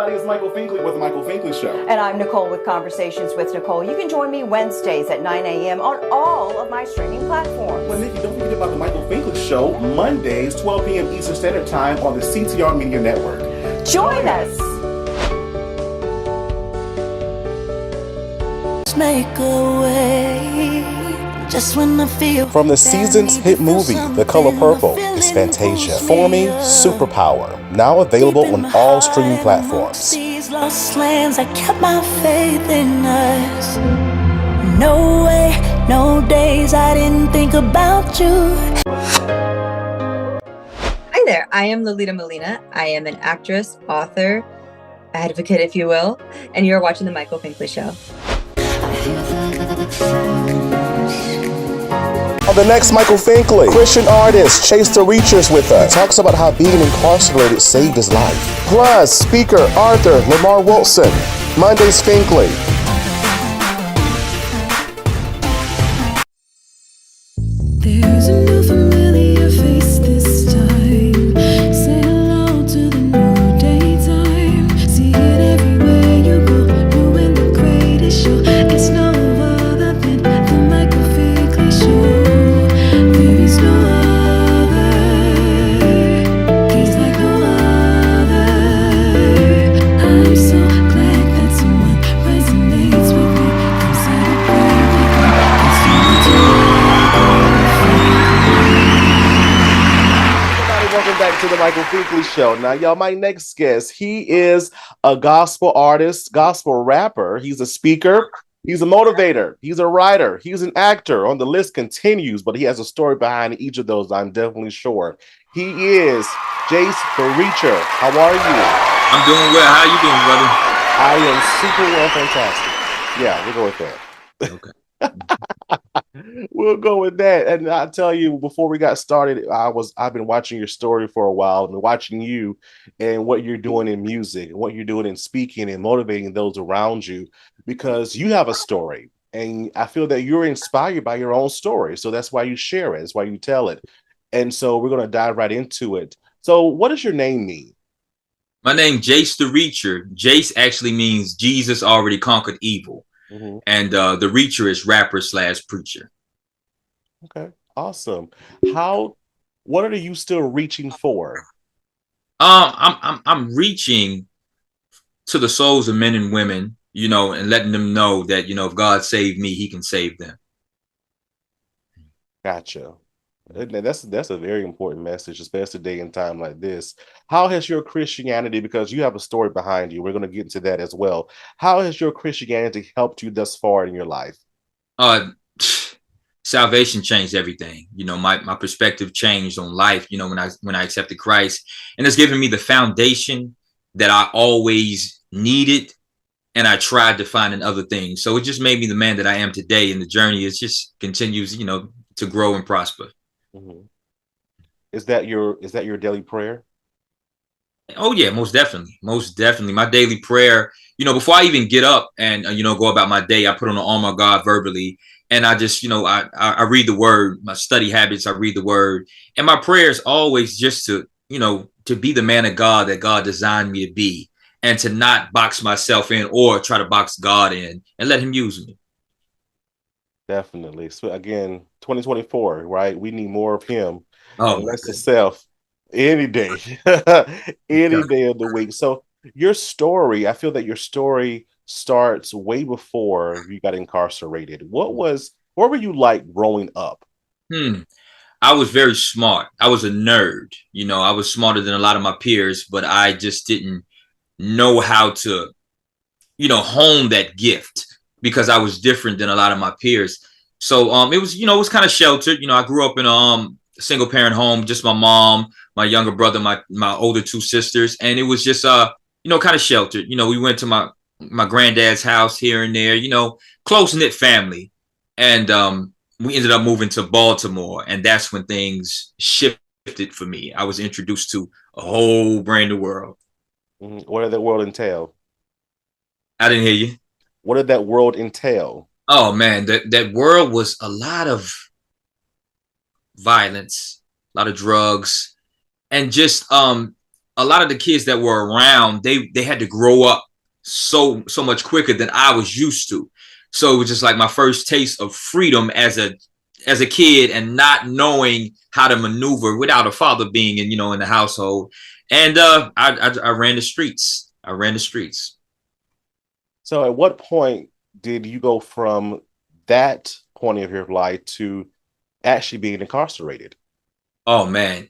everybody, it's Michael Finkley with The Michael Finkley Show. And I'm Nicole with Conversations with Nicole. You can join me Wednesdays at 9 a.m. on all of my streaming platforms. Well, Nikki, don't forget about The Michael Finkley Show, Mondays, 12 p.m. Eastern Standard Time on the CTR Media Network. Join us. Make a way just when I feel. From the season's hit movie, The Color Purple, is Fantasia, forming Superpower, now available on all streaming platforms. These lost lands, I kept my faith in us. No way, no days I didn't think about you. Hi there, I am Lolita Molina. I am an actress, author, advocate, if you will, and you're watching The Michael Finkley Show. On the next Michael Finkley, Christian artist J.A.C.E the Reacher's with us. He talks about how being incarcerated saved his life. Plus, speaker Arthur Lamar Wilson. Mondays Finkley. There's a new familiar face this time. Say hello to the new daytime. See it everywhere you go. New and the greatest show. It's no other than the Michael Finkley Show. There is no other. He's like no other. I'm so glad that someone resonates with me. Come celebrate with me. It's Welcome back to the Michael Finkley Show. Now, y'all, my next guest, he is a gospel artist, gospel rapper. He's a speaker. He's a motivator. He's a writer. He's an actor. On the list continues, but he has a story behind each of those, I'm definitely sure. He is J.A.C.E the Reacher. How are you? I'm doing well. How you doing, brother? I am super well, fantastic. Yeah, we'll go with that. Okay. We'll go with that. And I tell you, before we got started, I've been watching your story for a while and watching you and what you're doing in music and what you're doing in speaking and motivating those around you, because you have a story and I feel that you're inspired by your own story. So that's why you share it. That's why you tell it. And so we're going to dive right into it. So what does your name mean? My name, J.A.C.E the Reacher. J.A.C.E actually means Jesus already conquered evil. Mm-hmm. And the Reacher is rapper / preacher. Okay, awesome. What are you still reaching for? I'm reaching to the souls of men and women, and letting them know that, if God saved me, he can save them. Gotcha. That's a very important message, especially a day and time like this. How has your Christianity, because you have a story behind you, we're going to get into that as well. How has your Christianity helped you thus far in your life? Salvation changed everything. My perspective changed on life, when I accepted Christ, and it's given me the foundation that I always needed. And I tried to find in other things. So it just made me the man that I am today. And the journey is just continues, to grow and prosper. Mm-hmm. Is that your daily prayer? Oh yeah, most definitely. My daily prayer, before I even get up and go about my day, I put on the armor of God verbally, and I just I read the word. My study habits, I read the word, and my prayer is always just to to be the man of God that God designed me to be, and to not box myself in or try to box God in, and let him use me. Definitely. So again, 2024, right? We need more of him. Oh, less of self any day, any day of the week. So your story, I feel that your story starts way before you got incarcerated. What were you like growing up? I was very smart. I was a nerd. I was smarter than a lot of my peers, but I just didn't know how to, hone that gift, because I was different than a lot of my peers. So it was kind of sheltered. I grew up in a single parent home, just my mom, my younger brother, my older two sisters, and it was just kind of sheltered. We went to my granddad's house here and there, close knit family, and we ended up moving to Baltimore, and that's when things shifted for me. I was introduced to a whole brand new world. What did that world entail? I didn't hear you. What did that world entail? Oh man, that world was a lot of violence, a lot of drugs, and just a a lot of the kids that were around, they had to grow up so much quicker than I was used to. So it was just like my first taste of freedom as a kid, and not knowing how to maneuver without a father being in the household. And I ran the streets. I ran the streets. So at what point did you go from that point of your life to actually being incarcerated? Oh man,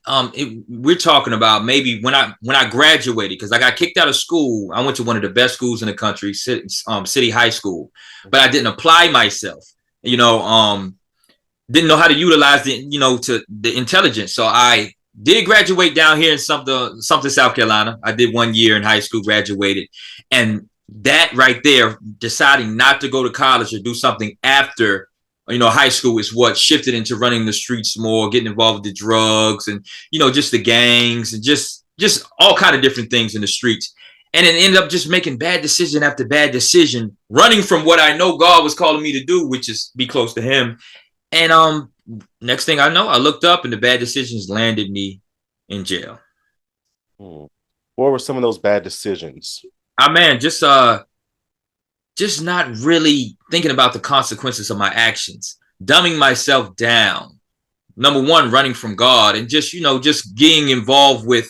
we're talking about maybe when I graduated, because I got kicked out of school. I went to one of the best schools in the country, City High School, but I didn't apply myself. You know, didn't know how to utilize to the intelligence. So I did graduate down here in something South Carolina. I did 1 year in high school, graduated, and that right there, deciding not to go to college or do something after high school, is what shifted into running the streets more, getting involved with the drugs and just the gangs and just all kind of different things in the streets. And it ended up just making bad decision after bad decision, running from what I know God was calling me to do, which is be close to Him. And next thing I know, I looked up and the bad decisions landed me in jail. Hmm. What were some of those bad decisions? Man, just not really thinking about the consequences of my actions, dumbing myself down. Number one, running from God, and just getting involved with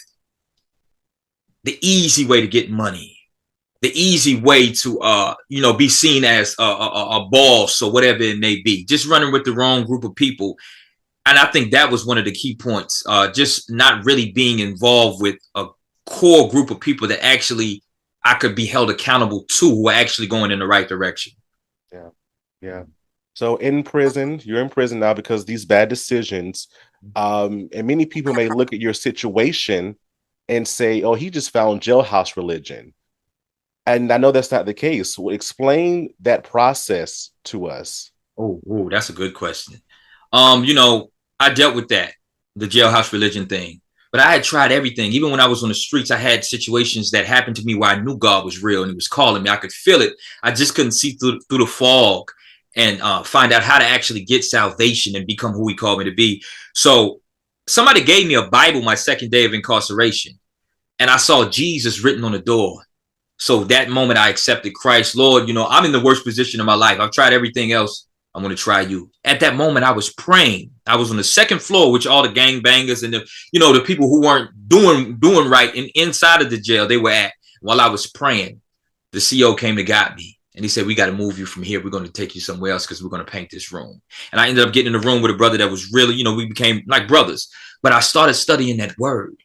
the easy way to get money, the easy way to be seen as a boss or whatever it may be. Just running with the wrong group of people. And I think that was one of the key points. Just not really being involved with a core group of people that actually I could be held accountable to, who are actually going in the right direction. Yeah. Yeah. So you're in prison now because these bad decisions. And many people may look at your situation and say, oh, he just found jailhouse religion. And I know that's not the case. So explain that process to us. Oh, that's a good question. I dealt with that, the jailhouse religion thing. But I had tried everything. Even when I was on the streets, I had situations that happened to me where I knew God was real and He was calling me. I could feel it. I just couldn't see through the fog and find out how to actually get salvation and become who He called me to be. So somebody gave me a Bible my second day of incarceration, and I saw Jesus written on the door. So that moment I accepted Christ. Lord, I'm in the worst position of my life. I've tried everything else. I'm going to try you. At that moment, I was praying. I was on the second floor, which all the gangbangers and the people who weren't doing right inside of the jail, they were at. While I was praying, the CO came to got me. And he said, we got to move you from here. We're going to take you somewhere else because we're going to paint this room. And I ended up getting in the room with a brother that was really, we became like brothers. But I started studying that word.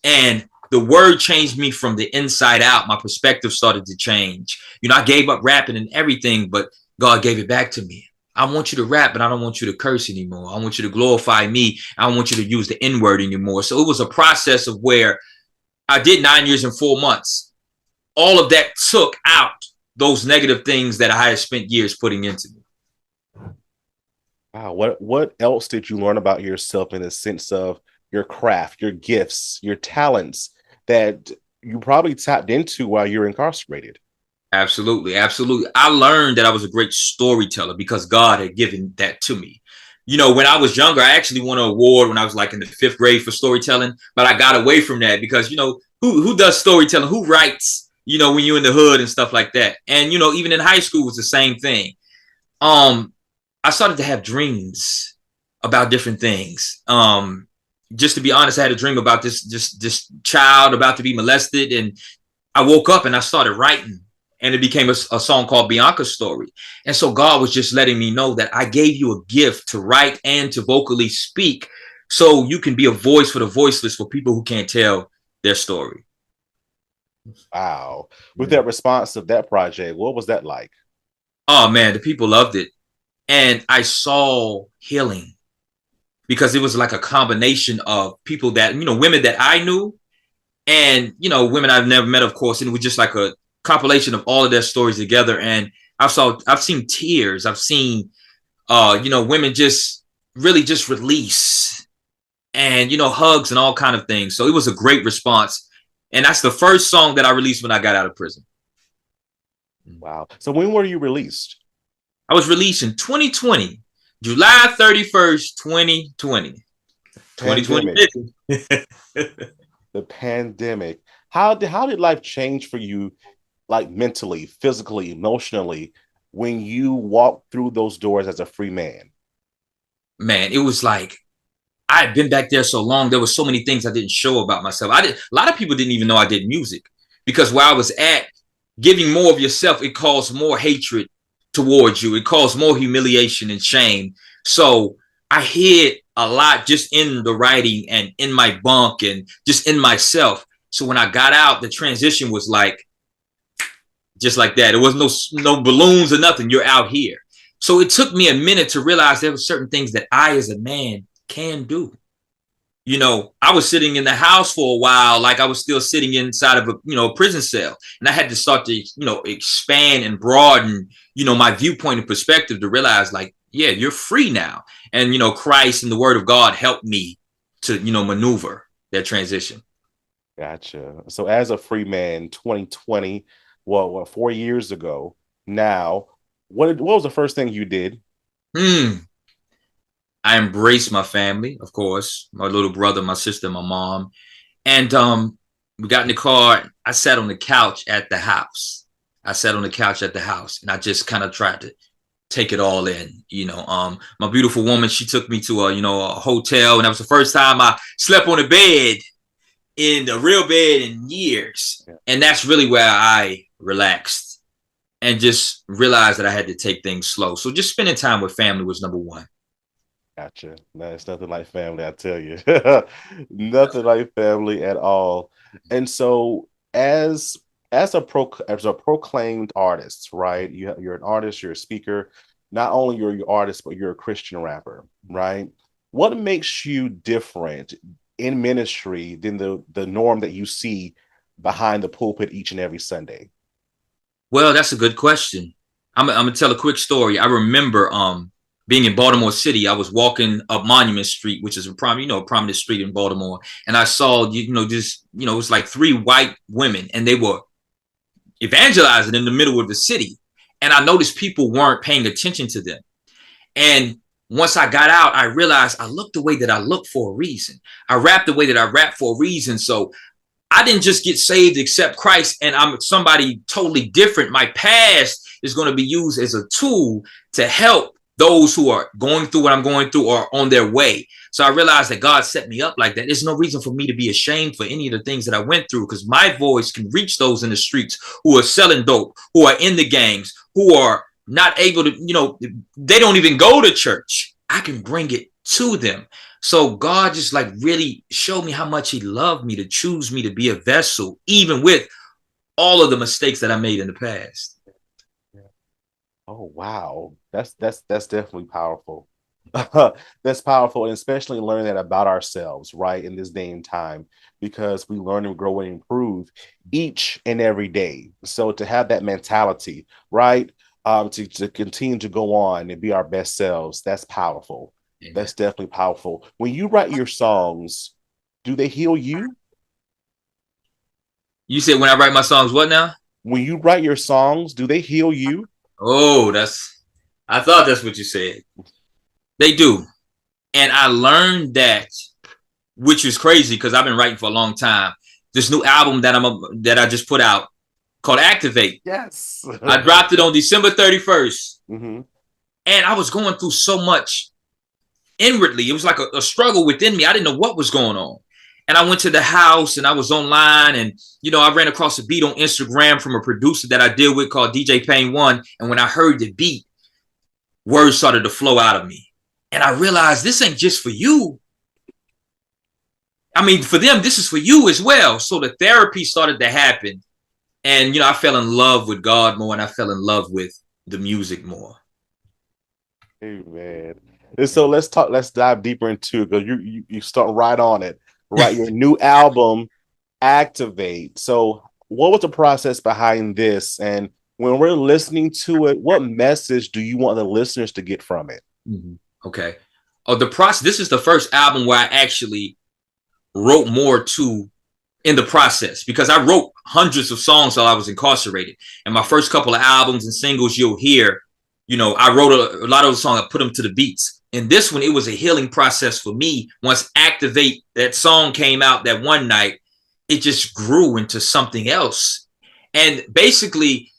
And the word changed me from the inside out. My perspective started to change. I gave up rapping and everything, but God gave it back to me. I want you to rap, but I don't want you to curse anymore. I want you to glorify me. I don't want you to use the N-word anymore. So it was a process of where I did 9 years and 4 months. All of that took out those negative things that I had spent years putting into me. Wow. What else did you learn about yourself in the sense of your craft, your gifts, your talents that you probably tapped into while you're incarcerated? Absolutely. Absolutely. I learned that I was a great storyteller because God had given that to me. When I was younger, I actually won an award when I was like in the 5th grade for storytelling, but I got away from that because, who does storytelling? Who writes, when you're in the hood and stuff like that? And, even in high school it was the same thing. I started to have dreams about different things. Just to be honest, I had a dream about this child about to be molested, and I woke up and I started writing. And it became a song called Bianca's Story. And so God was just letting me know that I gave you a gift to write and to vocally speak, so you can be a voice for the voiceless, for people who can't tell their story. Wow. With that response of that project, what was that like? Oh man, the people loved it. And I saw healing because it was like a combination of people that, women that I knew and, women I've never met, of course. And it was just like a compilation of all of their stories together. And I've seen tears. I've seen, women just really just release and, hugs and all kind of things. So it was a great response. And that's the first song that I released when I got out of prison. Wow. So when were you released? I was released in 2020, July 31st, 2020. 2020. the pandemic. How did life change for you, like mentally, physically, emotionally, when you walked through those doors as a free man? Man, it was like I had been back there so long. There were so many things I didn't show about myself. I did. A lot of people didn't even know I did music because where I was at, giving more of yourself, it caused more hatred towards you. It caused more humiliation and shame. So I hid a lot just in the writing and in my bunk and just in myself. So when I got out, the transition was like just like that. There was no balloons or nothing. You're out here. So it took me a minute to realize there were certain things that I, as a man, can do. I was sitting in the house for a while, like I was still sitting inside of a prison cell, and I had to start to, expand and broaden, my viewpoint and perspective to realize, like, yeah, you're free now, and Christ and the Word of God helped me to, maneuver that transition. Gotcha. So as a free man, 2020, well, what, 4 years ago now, what was the first thing you did? Hmm. I embraced my family, of course, my little brother, my sister, my mom. And we got in the car. I sat on the couch at the house. I sat on the couch at the house and I just kind of tried to take it all in. My beautiful woman, she took me to a hotel, and that was the first time I slept on a bed, in the real bed, in years. Yeah. And that's really where I relaxed and just realized that I had to take things slow. So just spending time with family was number one. Gotcha. No, it's nothing like family, I tell you. Nothing like family at all. And so as a proclaimed artist, right? You're an artist, you're a speaker. Not only you're an artist, but you're a Christian rapper, right? What makes you different in ministry than the norm that you see behind the pulpit each and every Sunday? Well, that's a good question. I'm gonna tell a quick story. I remember being in Baltimore City. I was walking up Monument Street, which is a prominent street in Baltimore, and I saw it was like three white women, and they were evangelizing in the middle of the city, and I noticed people weren't paying attention to them. And once I got out, I realized I looked the way that I looked for a reason. I rap the way that I rap for a reason. So I didn't just get saved, accept Christ, and I'm somebody totally different. My past is going to be used as a tool to help those who are going through what I'm going through or on their way. So I realized that God set me up like that. There's no reason for me to be ashamed for any of the things that I went through, because my voice can reach those in the streets who are selling dope, who are in the gangs, who are not able to, they don't even go to church. I can bring it to them. So God just like really showed me how much he loved me to choose me to be a vessel, even with all of the mistakes that I made in the past. Oh wow, that's definitely powerful. That's powerful, and especially learning that about ourselves, right, in this day and time, because we learn and grow and improve each and every day. So to have that mentality, right, to continue to go on and be our best selves, that's powerful. Amen. That's definitely powerful. When you write your songs, do they heal you? You said when I write my songs, what now? When you write your songs, do they heal you? Oh, I thought that's what you said. They do. And I learned that, which is crazy because I've been writing for a long time. This new album that I just put out called Activate. Yes. I dropped it on December 31st. Mm-hmm. And I was going through so much inwardly. It was like a struggle within me. I didn't know what was going on. And I went to the house and I was online, and, I ran across a beat on Instagram from a producer that I deal with called DJ Pain One. And when I heard the beat, words started to flow out of me. And I realized this ain't just for you. I mean, for them, this is for you as well. So the therapy started to happen. And, I fell in love with God more, and I fell in love with the music more. Hey, man. And so let's dive deeper into it, because you start right on it. Right, your new album, Activate. So what was the process behind this? And when we're listening to it, what message do you want the listeners to get from it? Mm-hmm. Okay. Oh, the process. This is the first album where I actually wrote more in the process, because I wrote hundreds of songs while I was incarcerated. And my first couple of albums and singles you'll hear, I wrote a lot of the songs, I put them to the beats. And this one, it was a healing process for me. Once Activate, that song came out that one night, it just grew into something else. And basically,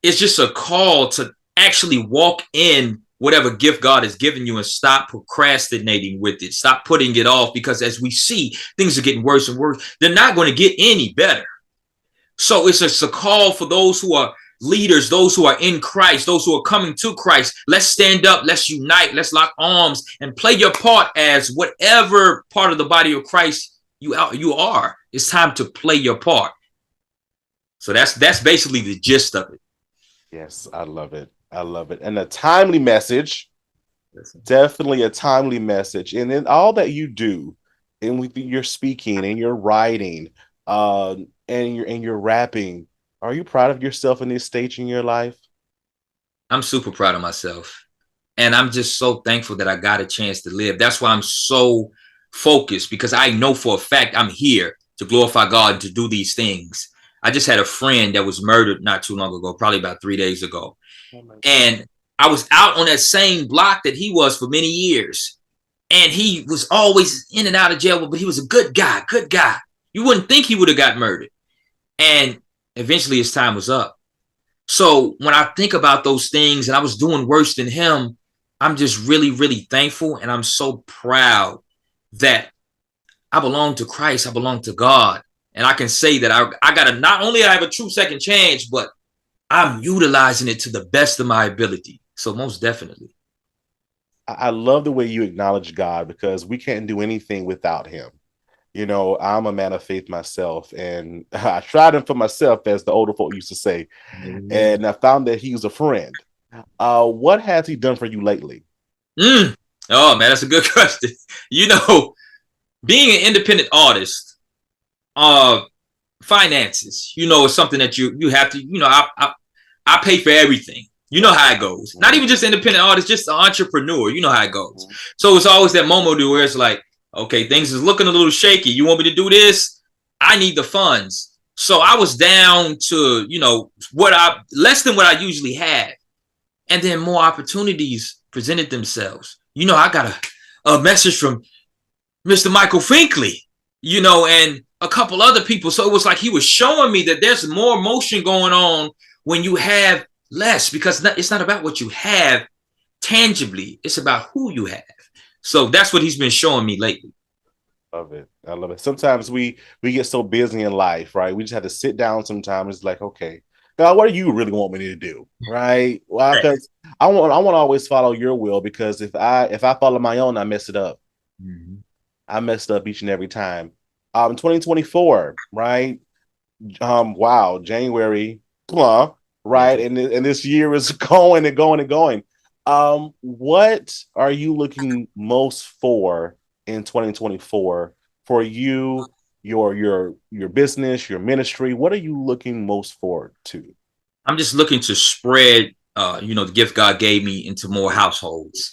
it's just a call to actually walk in whatever gift God has given you and stop procrastinating with it. Stop putting it off, because as we see, things are getting worse and worse. They're not going to get any better. So it's just a call for those who are leaders, those who are in Christ, those who are coming to Christ. Let's stand up, let's unite, let's lock arms and play your part as whatever part of the body of Christ you are. It's time to play your part. So that's basically the gist of it. Yes, I love it. I love it. And a timely message, definitely a timely message. And then all that you do, and with your speaking and your writing, and your rapping, are you proud of yourself in this stage in your life? I'm super proud of myself. And I'm just so thankful that I got a chance to live. That's why I'm so focused, because I know for a fact I'm here to glorify God and to do these things. I just had a friend that was murdered not too long ago, probably about 3 days ago. And I was out on that same block that he was for many years. And he was always in and out of jail, but he was a good guy, good guy. You wouldn't think he would have got murdered. And eventually his time was up. So when I think about those things and I was doing worse than him, I'm just really, really thankful. And I'm so proud that I belong to Christ. I belong to God. And I can say that I got to, not only I have a true second chance, but I'm utilizing it to the best of my ability. So most definitely. I love the way you acknowledge God, because we can't do anything without him. You know, I'm a man of faith myself, and I tried him for myself, as the older folk used to say, and I found that he was a friend. What has he done for you lately? Oh man, that's a good question. You know, being an independent artist, uh, finances, is something that you have to, I pay for everything. You know how it goes. Not even just independent artist, just an entrepreneur. You know how it goes. So it's always that moment where it's like, okay, things is looking a little shaky. You want me to do this? I need the funds. So I was down to, less than what I usually had. And then more opportunities presented themselves. I got a message from Mr. Michael Finkley, and a couple other people. So it was like he was showing me that there's more motion going on when you have less, because it's not about what you have tangibly. It's about who you have. So that's what he's been showing me lately. Love it. I love it. Sometimes we get so busy in life, right? We just have to sit down sometimes. It's like, okay, God, what do you really want me to do? Right. Well, because I want to always follow your will, because if I follow my own, I mess it up. Mm-hmm. I messed up each and every time. 2024, right? Wow, January, right? And this year is going and going and going. What are you looking most for in 2024 for you, your business, your ministry? What are you looking most forward to? I'm just looking to spread, the gift God gave me into more households.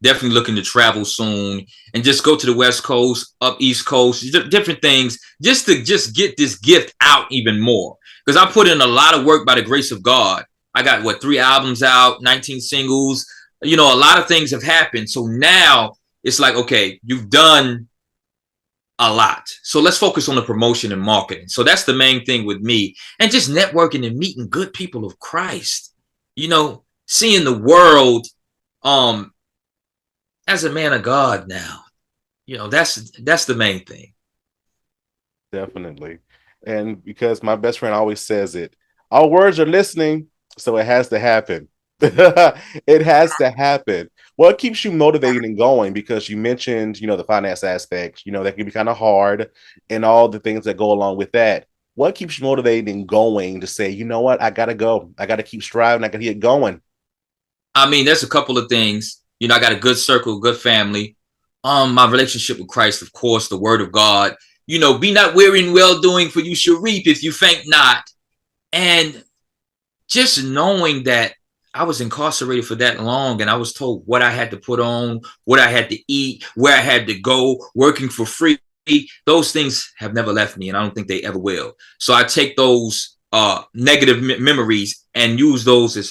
Definitely looking to travel soon and just go to the West Coast, up East Coast, different things, just to get this gift out even more. Because I put in a lot of work by the grace of God. I got 3 albums out, 19 singles. A lot of things have happened. So now it's like, okay, you've done a lot. So let's focus on the promotion and marketing. So that's the main thing with me, and just networking and meeting good people of Christ, seeing the world, as a man of God now, that's the main thing. Definitely. And because my best friend always says it, our words are listening, so it has to happen. It has to happen. What keeps you motivated and going? Because you mentioned, the finance aspect, that can be kind of hard, and all the things that go along with that. What keeps you motivated and going to say, you know what, I gotta go. I gotta keep striving. I gotta get going. I mean, there's a couple of things. I got a good circle, good family. My relationship with Christ, of course, the word of God. Be not weary in well doing, for you shall reap if you faint not. And just knowing that I was incarcerated for that long, and I was told what I had to put on, what I had to eat, where I had to go, working for free. Those things have never left me, and I don't think they ever will. So I take those negative memories and use those as,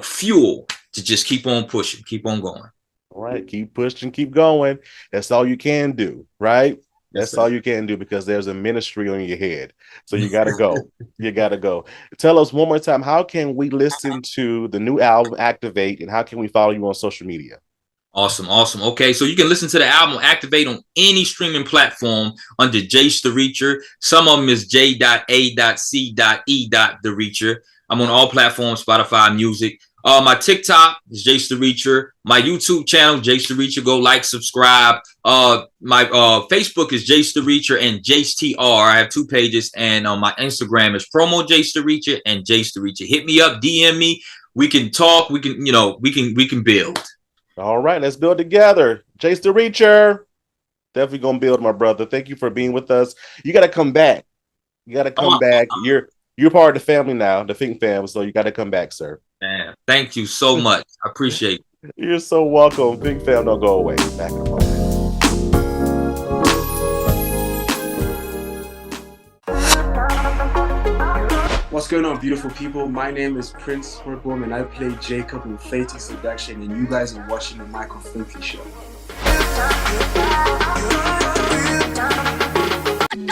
fuel to just keep on pushing, keep on going. All right, keep pushing, keep going. That's all you can do, right? Yes, That's sir. all you can do because there's a ministry on your head. So you got to go. You got to go. Tell us one more time, how can we listen to the new album Activate, and how can we follow you on social media? Awesome, awesome. Okay, so you can listen to the album Activate on any streaming platform under Jace the Reacher. Some of them is J.A.C.E. The Reacher. I'm on all platforms, Spotify, music. My TikTok is Jace the Reacher. My YouTube channel, Jace the Reacher. Go like, subscribe. My Facebook is Jace the Reacher and J.A.C.E. I have 2 pages, and my Instagram is promo Jace the Reacher and Jace the Reacher. Hit me up, DM me. We can talk. We can, we can build. All right, let's build together. J.A.C.E. the Reacher. Definitely gonna build, my brother. Thank you for being with us. You got to come back. You got to come back. You're part of the family now, the Think fam. So you got to come back, sir. Man, thank you so much. I appreciate it. You're so welcome. Think fam, don't go away. Back in a moment. What's going on, beautiful people? My name is Prince Horkboom, and I play Jacob in Fate Seduction, and you guys are watching the Michael Finkley Show.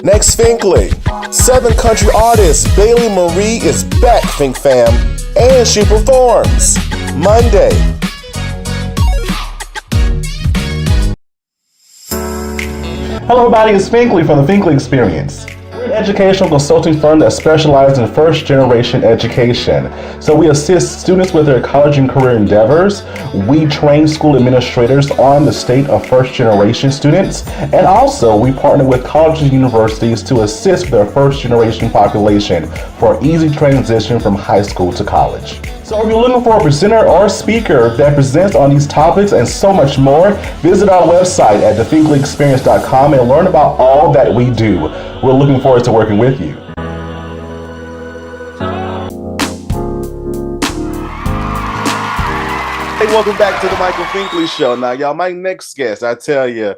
Next, Finkley. Southern country artist Bailey Marie is back, Think fam, and she performs Monday. Hello, everybody. It's Finkley from the Finkley Experience. We're an educational consulting firm that specializes in first-generation education. So we assist students with their college and career endeavors. We train school administrators on the state of first-generation students. And also, we partner with colleges and universities to assist their first-generation population for easy transition from high school to college. So if you're looking for a presenter or a speaker that presents on these topics and so much more, visit our website at thefinkleyexperience.com and learn about all that we do. We're looking forward to working with you. Hey, welcome back to the Michael Finkley Show. Now, y'all, my next guest, I tell you,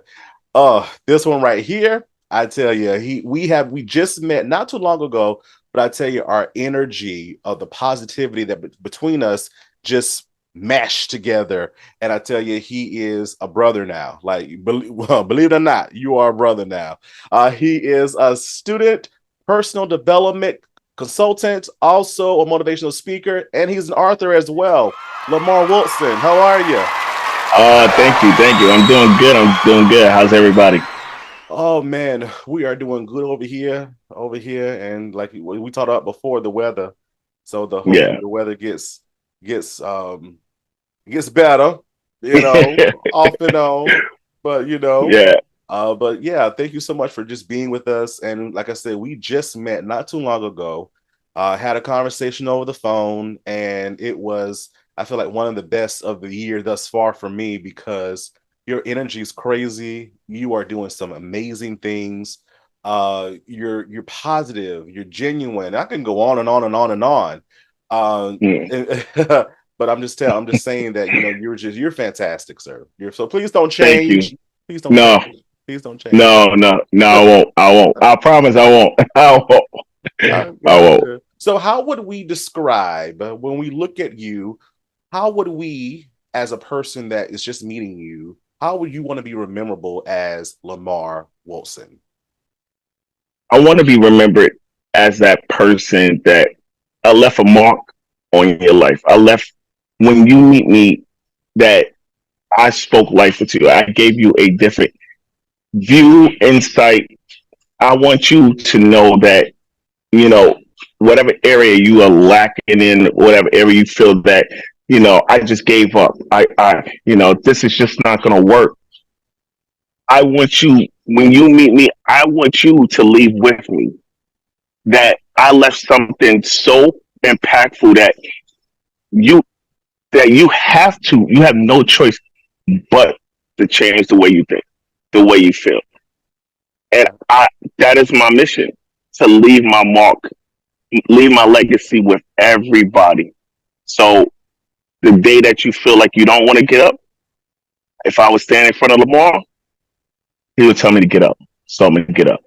this one right here, I tell you, we just met not too long ago, but I tell you, our energy of the positivity that between us just mashed together. And I tell you, he is a brother now. Like, believe it or not, you are a brother now. He is a student, personal development consultant, also a motivational speaker, and he's an author as well. Lamar Wilson, how are you? Thank you. I'm doing good. How's everybody? Oh man, we are doing good over here, and like we talked about before, the weather. So hopefully the weather gets better, off and on. But but yeah, thank you so much for just being with us. And like I said, we just met not too long ago. Had a conversation over the phone, and it was, I feel like, one of the best of the year thus far for me because your energy is crazy. You are doing some amazing things. You're positive. You're genuine. I can go on and on and on and on. But I'm just saying that you're fantastic, sir. So please don't change. Thank you. Please don't change. Please don't change. No, I won't. I promise I won't. I won't. I won't. So how would we describe, when we look at you, how would we, as a person that is just meeting you, how would you want to be rememberable as Lamar Wilson? I want to be remembered as that person that left a mark on your life. When you meet me, that I spoke life into you. I gave you a different view, insight. I want you to know that, whatever area you are lacking in, whatever area you feel that, I just gave up. This is just not going to work. I want you, when you meet me, I want you to leave with me that I left something so impactful that you have no choice but to change the way you think, the way you feel. And that is my mission, to leave my mark, leave my legacy with everybody. So the day that you feel like you don't want to get up, if I was standing in front of Lamar, he would tell me to get up. So I'm going to get up.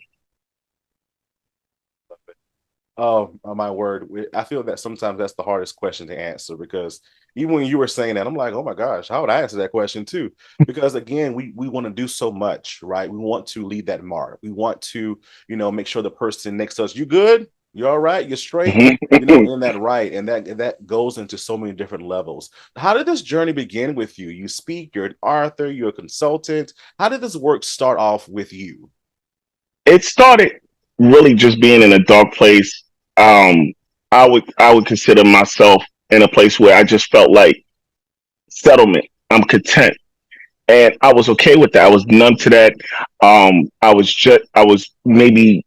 Oh my word. I feel that sometimes that's the hardest question to answer because even when you were saying that, I'm like, oh my gosh, how would I answer that question too? Because again, we want to do so much, right? We want to leave that mark. We want to, make sure the person next to us, you good? You all right? You're straight? In that right. And that goes into so many different levels. How did this journey begin with you? You speak, you're an author, you're a consultant. How did this work start off with you? It started really just being in a dark place. Um, I would consider myself in a place where I just felt like settlement. I'm content, and I was okay with that. I was numb to that. I was maybe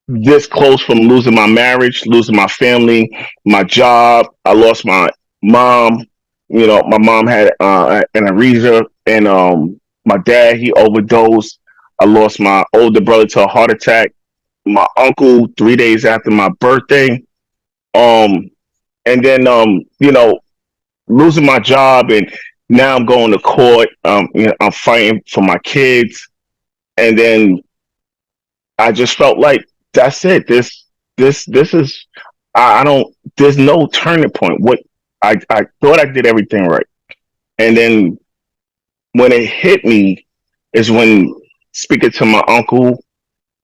this close from losing my marriage, losing my family, my job. I lost my mom. My mom had an aneurysm, and my dad, he overdosed. I lost my older brother to a heart attack. My uncle 3 days after my birthday. Um, and then losing my job, and now I'm going to court. I'm fighting for my kids, and then I just felt like that's it. This is I don't. There's no turning point. What I thought I did everything right, and then when it hit me is when speaking to my uncle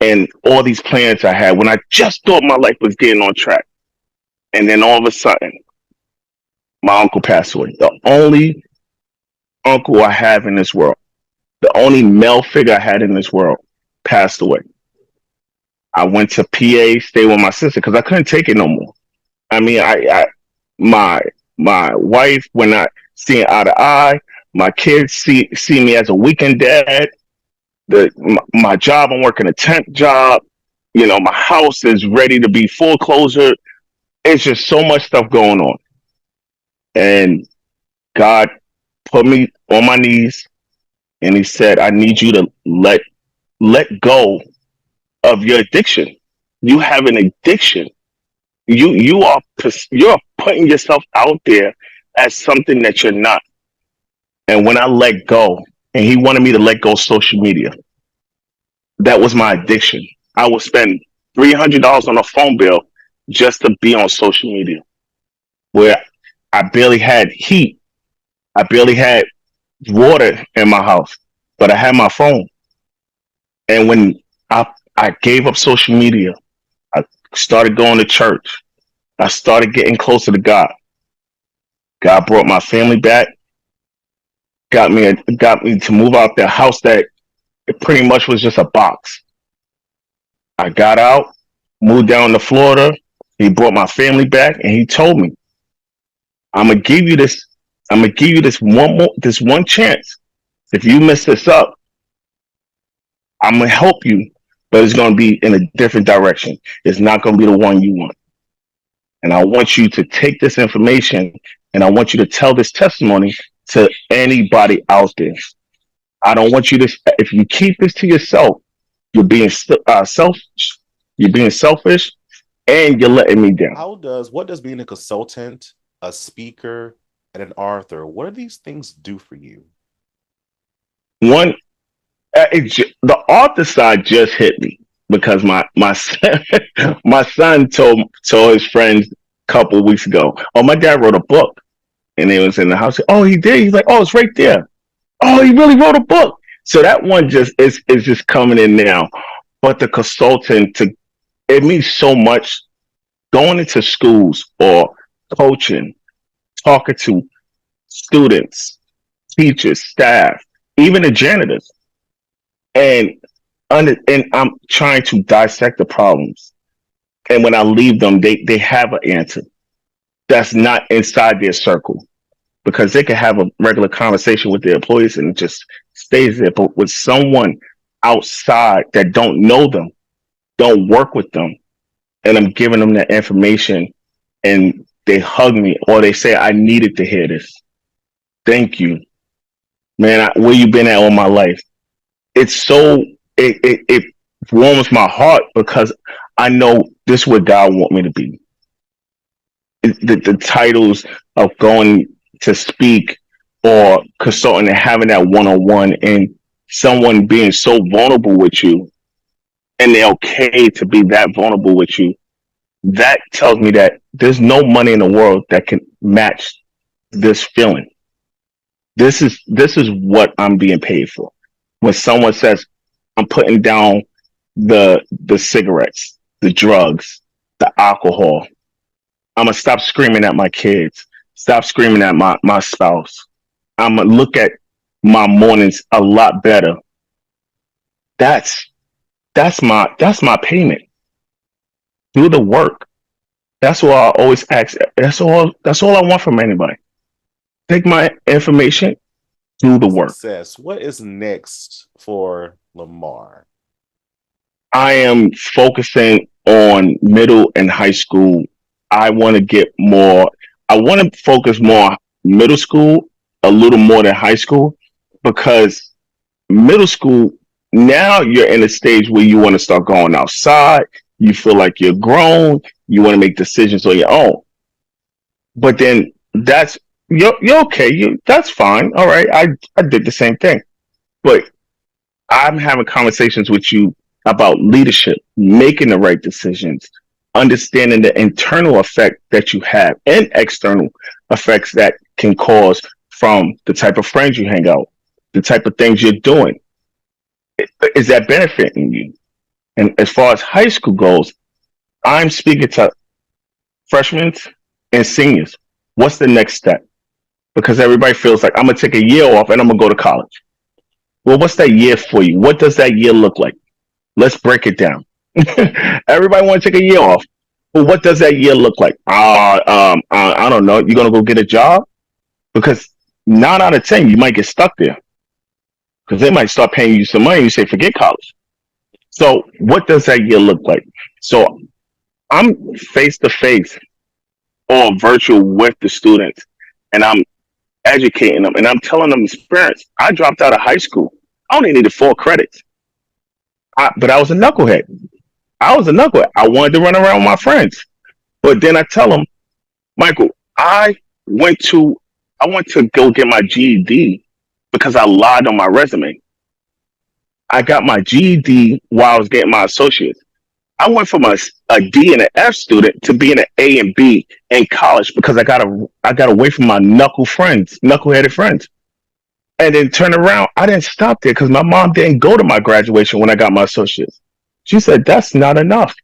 and all these plans I had when I just thought my life was getting on track, and then all of a sudden my uncle passed away. The only uncle I have in this world, the only male figure I had in this world, passed away. I went to PA, stayed with my sister because I couldn't take it no more. I mean, my my wife, we're not seeing eye to eye. My kids see me as a weekend dad. My job, I'm working a temp job. My house is ready to be foreclosure. It's just so much stuff going on, and God put me on my knees, and He said, "I need you to let go of your addiction. You have an addiction. You're putting yourself out there as something that you're not." And when I let go, and He wanted me to let go of social media, that was my addiction. I would spend $300 on a phone bill just to be on social media, where I barely had heat, I barely had water in my house, but I had my phone. And when I I gave up social media, I started going to church. I started getting closer to God. God brought my family back, got me to move out the house that it pretty much was just a box. I got out, moved down to Florida. He brought my family back, and He told me, "I'm gonna give you this. I'm gonna give you this one chance. If you mess this up, I'm gonna help you, but it's gonna be in a different direction. It's not gonna be the one you want. And I want you to take this information, and I want you to tell this testimony to anybody out there. I don't want you to. If you keep this to yourself, you're being selfish. You're being selfish, and you're letting me down." What does being a consultant, a speaker, and an author, what do these things do for you? One, the author side just hit me because my son, my son told his friends a couple of weeks ago, "Oh, my dad wrote a book," and they was in the house. "Oh, he did." He's like, "Oh, it's right there." "Oh, he really wrote a book." So that one just is just coming in now. But the consultant, to it means so much going into schools or coaching, talking to students, teachers, staff, even the janitors, and and I'm trying to dissect the problems. And when I leave them, they have an answer that's not inside their circle, because they can have a regular conversation with their employees and it just stays there. But with someone outside that don't know them, don't work with them, and I'm giving them that information, and they hug me or they say, "I needed to hear this. Thank you, man. Where you been at all my life?" It's so it warms my heart because I know this is where God want me to be. The titles of going to speak or consulting and having that one-on-one, and someone being so vulnerable with you, and they're okay to be that vulnerable with you, that tells me that there's no money in the world that can match this feeling. This is what I'm being paid for. When someone says I'm putting down the cigarettes, the drugs, the alcohol, I'm gonna stop screaming at my kids, stop screaming at my spouse. I'm gonna look at my mornings a lot better. That's that's my payment. Do the work. That's what I always ask. That's all I want from anybody. Take my information, do the work. Success. What is next for Lamar? I am focusing on middle and high school. I want to get more. I want to focus more middle school, a little more than high school, because middle school, now you're in a stage where you want to start going outside. You feel like you're grown. You want to make decisions on your own. But then that's you're okay. That's fine. All right. I did the same thing. But I'm having conversations with you about leadership, making the right decisions, understanding the internal effect that you have and external effects that can cause from the type of friends you hang out, the type of things you're doing. Is that benefiting you? And as far as high school goes, I'm speaking to freshmen and seniors. What's the next step? Because everybody feels like I'm gonna take a year off and I'm gonna go to college. Well, what's that year for you? What does that year look like? Let's break it down. Everybody want to take a year off. Well, what does that year look like? I don't know. You're gonna go get a job because 9 out of 10 you might get stuck there because they might start paying you some money. You say forget college. So what does that year look like? So I'm face to face or virtual with the students, and I'm educating them, and I'm telling them experience. I dropped out of high school. I only needed 4 credits, but I was a knucklehead. I was a knucklehead. I wanted to run around with my friends, but then I tell them, Michael, I went to I went to go get my GED because I lied on my resume. I got my GED while I was getting my associates. I went from a D and an F student to being an A and B in college because I got away from my knuckleheaded friends. And then turn around, I didn't stop there because my mom didn't go to my graduation when I got my associates. She said, that's not enough.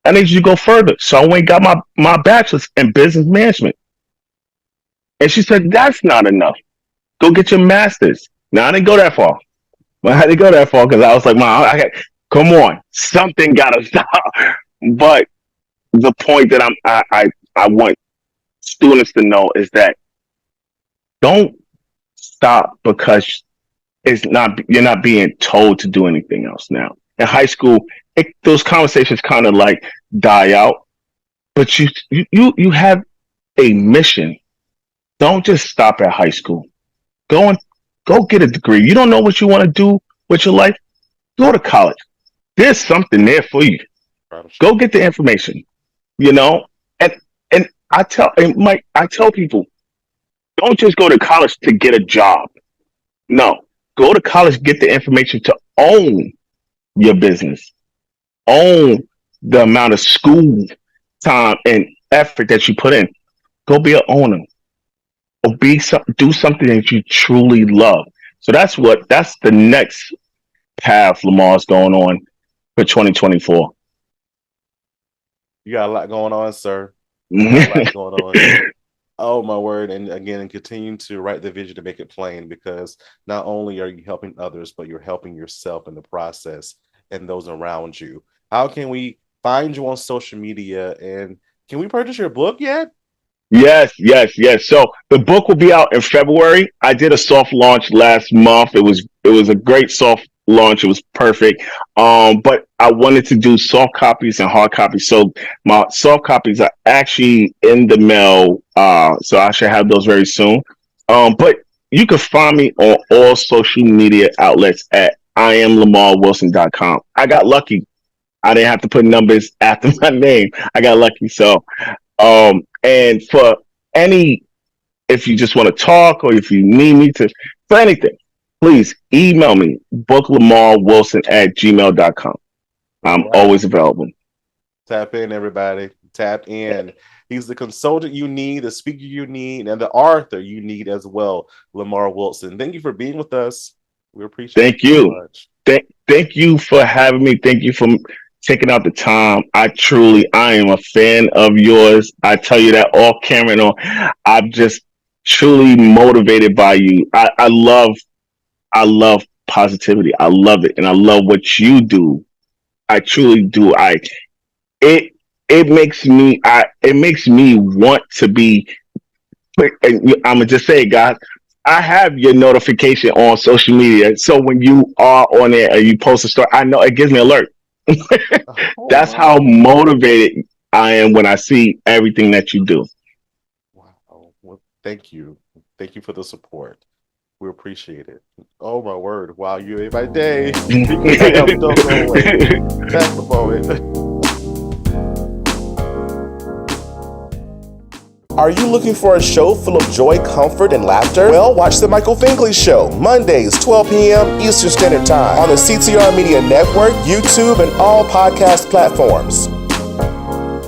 I need you to go further. So I went and got my bachelor's in business management. And she said, that's not enough. Go get your master's. Now, I didn't go that far. But I didn't go that far because I was like, Mom, come on, something got to stop. But the point that I want students to know is that don't stop because you're not being told to do anything else now. In high school, those conversations kind of like die out, but you have a mission. Don't just stop at high school. Go get a degree. You don't know what you want to do with your life? Go to college. There's something there for you. Go get the information. You know, and I tell people, don't just go to college to get a job. No, go to college, get the information to own your business, own the amount of school time and effort that you put in. Go be an owner or do something that you truly love. So that's the next path Lamar's going on for 2024. You got a lot going on, sir. You got a lot going on. Oh my word. And again, continue to write the vision to make it plain, because not only are you helping others, but you're helping yourself in the process and those around you. How can we find you on social media, and can we purchase your book yet? Yes. So the book will be out in February. I did a soft launch last month. It was a great soft launch. It was perfect. But I wanted to do soft copies and hard copies. So my soft copies are actually in the mail. So I should have those very soon. But you can find me on all social media outlets at IamLamarWilson.com. I got lucky. I didn't have to put numbers after my name. I got lucky. So and for if you just want to talk or if you need me for anything, please email me, booklamarwilson@gmail.com. I'm always available. Tap in, everybody. Tap in. He's the consultant you need, the speaker you need, and the author you need as well, Lamar Wilson. Thank you for being with us. We appreciate Thank you so you. much. Thank you for having me. Thank you for taking out the time. I am a fan of yours. I tell you that all camera and all. I'm just truly motivated by you. I love positivity. I love it. And I love what you do. I truly do. It, it makes me want to be, and I'm gonna just say it, guys. I have your notification on social media, so when you are on there and you post a story, I know it gives me alert. Oh, That's how wow. motivated I am when I see everything that you do. Wow. Well, thank you. Thank you for the support. We appreciate it. Oh, my word. Wow, you made my day. I'm still going. That's the moment. Are you looking for a show full of joy, comfort, and laughter? Well, watch The Michael Finkley Show, Mondays, 12 p.m. Eastern Standard Time on the CTR Media Network, YouTube, and all podcast platforms.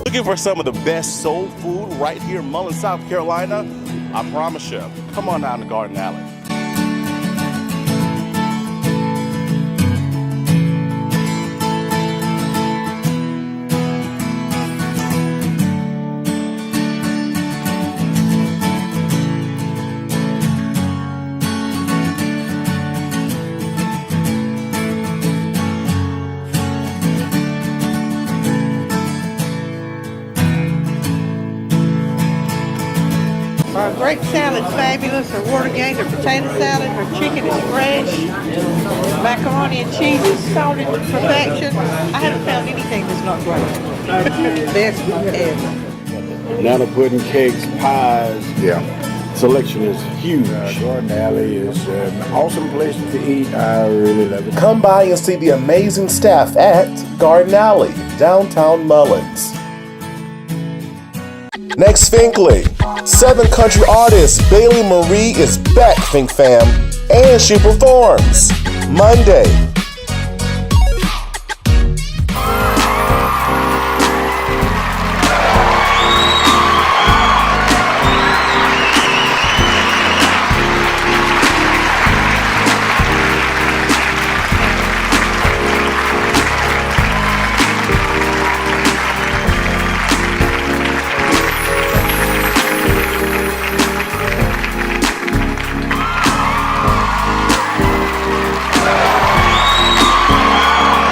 Looking for some of the best soul food right here in Mullen, South Carolina? I promise you, come on down to Garden Alley. Our grape salad's fabulous. Our water gate, our potato salad, our chicken is fresh. Macaroni and cheese is salted to perfection. I haven't found anything that's not great. Best ever. Banana pudding, cakes, pies. Yeah. Selection is huge. Garden Alley is an awesome place to eat. I really love it. Come by and see the amazing staff at Garden Alley, downtown Mullins. Next, Finkley. Southern country artist Bailey Marie is back, Fink fam, and she performs Monday,